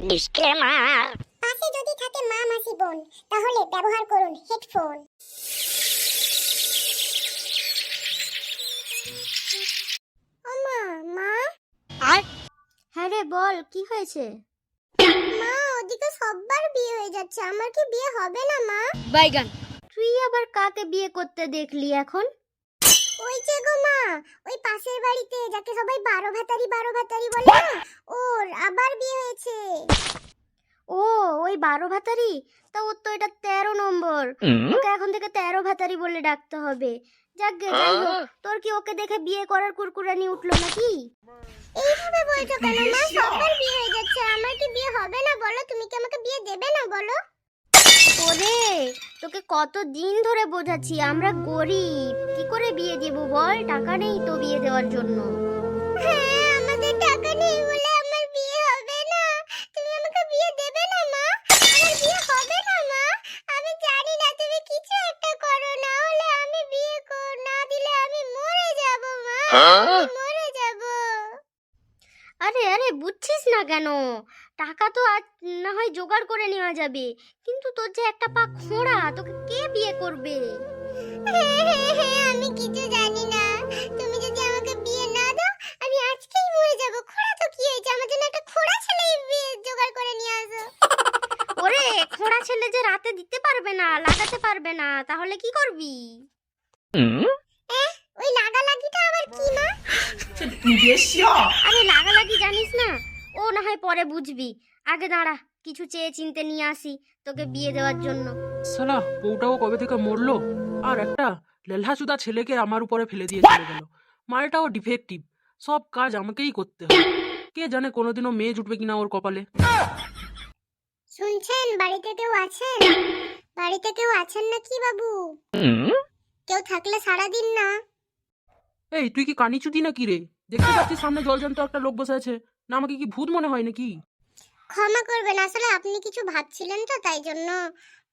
Disclaimer. পাশে যদি থাকে মা মাসি বোন তাহলে ব্যবহার করুন হেডফোন। ওমা মা। আর হ্যাঁ রে বল, কি হয়েছে? মা ওদিকে সবার বিয়ে হয়ে যাচ্ছে, আমার কি বিয়ে হবে না মা? বাইগান। তুই আবার কাকে বিয়ে করতে দেখলি এখন? ওই যে গো মা, ওই পাশের বাড়িতে যাকে সবাই 12 ভাতারি বলে না, ওর আবার বিয়ে হয়েছে। ও ওই 12 ভাতারি? তা ওর তো এটা 13 নম্বর। ওকে এখন থেকে 13 ভাতারি বলে ডাকতে হবে। যাকগে, যাই হোক, তোর কি ওকে দেখে বিয়ে করার কুরকুরানি উঠলো নাকি? এইভাবে বলছো কেন মা? সবার বিয়ে হয়ে যাচ্ছে, আমার কি বিয়ে হবে না বলো? তুমি কি আমাকে বিয়ে দেবে না বলো? ওরে, তোকে কত দিন ধরে বোঝাচ্ছি আমরা গরিব, কি করে বিয়ে দিব বল? টাকা নেই তো বিয়ে দেওয়ার জন্য। হ্যাঁ, আমাদের টাকা নেই বলে আমার বিয়ে হবে না। তুমি আমাকে বিয়ে দেবে না মা? আমার বিয়ে হবে না মা। আমি জানি না, তুমি কিছু একটা করো, না হলে আমি বিয়ে না দিলে আমি মরে যাব মা। আমি মরে যাব। আরে আরে, বুঝছিস না কেন? টাকা তো আজ না হয় জোগাড় করে নেওয়া যাবে, কিন্তু তোর যে একটা পা খোঁড়া, তোকে কে বিয়ে করবে? আমি কিছু জানি না। তুমি যদি আমাকে বিয়ে না দাও আমি আজকেই মরে যাব। খোড়া তো কি হয়েছে, আমার জন্য একটা খোড়া ছেলে বিয়ে জোগাড় করে নিয়ে আসো। ওরে, খোঁড়া ছেলে যে রাতে দিতে পারবে না, লাগাতে পারবে না, তাহলে কি করবি? ওই লাগালাগিটা আবার কি মা? আরে লাগালাগি জানিস না? ও না হয় পরে বুঝবি, আগে দাঁড়া, কিছু চেয়ে চিনতে নিয়ে আসি তোকে বিয়ে দেওয়ার জন্য। সালা বউটাও কবে থেকে মরলো, আর একটা লেলহাচুদা ছেলেকে আমার উপরে ফেলে দিয়ে চলে গেল। মালটাও ডিফেক্টিভ, সব কাজ আমাকেই করতে হয়। কে জানে কোনোদিনও মেয়ে জুটবে কিনা ওর কপালে। শুনছেন, বাড়িতে কেউ আছেন? বাড়িতে কেউ আছেন নাকি বাবু? কেউ থাকলে সারা দিন না। এই তুই কি কানিচুদি নাকি রে? দেখতে পাচ্ছিস সামনে জলজন্ত একটা লোক বসে আছে, না আমাকে কি ভূত মনে হয় নাকি? ক্ষমা করবেন, আসলে আপনি কিছু ভাবছিলেন তো, তাই জন্য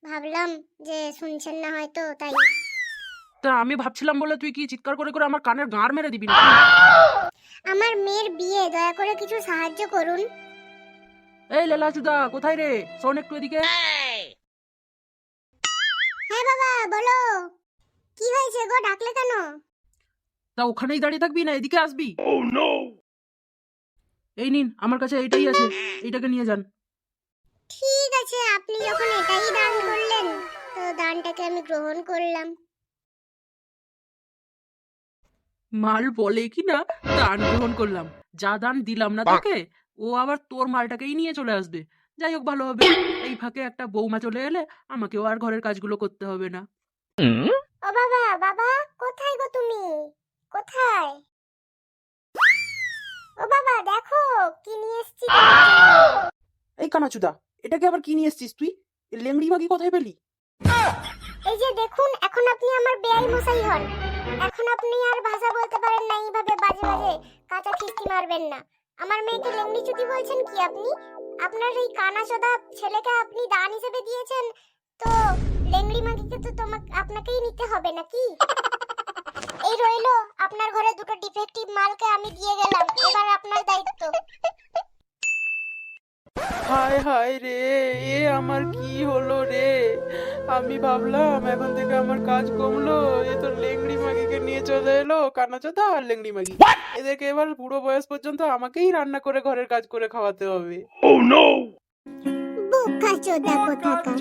ভাবলাম যে শুনছেন না হয়তো, তাই। তা আমি ভাবছিলাম বলে তুই কি চিৎকার করে করে আমার কানের গাঁড় মেরে দিবি নাকি? আমার মেয়ের বিয়ে, দয়া করে কিছু সাহায্য করুন। এই লেলহাচুদা কোথায় রে? শোন একটু এদিকে। হ্যাঁ বাবা বলো, কি হয়েছে গো, ডাকলে কেন? তা ওখানেই দাঁড়িয়ে থাকবি না এদিকে আসবি? এই নিন, আমার কাছে এইটাই আছে, এইটাকে নিয়ে যান। ঠিক আছে, আপনি যখন এটাই দান করলেন তো দানটাকে আমি গ্রহণ করলাম। মাল বলে কি না দান গ্রহণ করলাম, যা দান দিলাম না তোকে, ও আবার তোর মালটাকেই নিয়ে চলে আসবে। যাই হোক, ভালো হবে, এই ফাঁকে একটা বৌমা চলে এলে আমাকেও আর ঘরের কাজগুলো করতে হবে না। ও বাবা, বাবা কোথায় গো তুমি? কোথায়? ও বাবা দেখো কি নিয়ে এসেছি তোমার জন্য। এই কানাচুদা, এটাকে আবার কি নিয়ে এসছিস তুই? এই লেংড়ি মাগি কোথায় পেলি? এই যে দেখুন, এখন আপনি আমার বেয়াই মশাই হন। এখন আপনি আর ভাষা বলতে পারেন না, এইভাবে বাজে বাজে কাঁচা খিস্তি মারবেন না। আমার মেয়েকে লেংড়ি চুদি বলছেন কি আপনি? আপনার এই কানাচোদা ছেলেকে আপনি দান হিসেবে দিয়েছেন, তো লেংড়ি মাগিকে তো আপনাকেই নিতে হবে নাকি? এই রইলো আপনার ঘরে দুটো ডিফেক্টিভ মালকে আমি দিয়ে গেলাম, এবার আপনার দায়িত্ব। হায় হায় রে, এ আমার কি হলো রে? আমি ভাবলাম এখন থেকে আমার কাজ কমলো, এ তো লেংড়ি মাগিকে নিয়ে চলে এলো, কানাচোদা আর লেংড়ি মাগি। এদেরকে এবার বুড়ো বয়স পর্যন্ত আমাকেই রান্না করে ঘরের কাজ করে খাওয়াতে হবে। বোকা চোদা কোথাকার।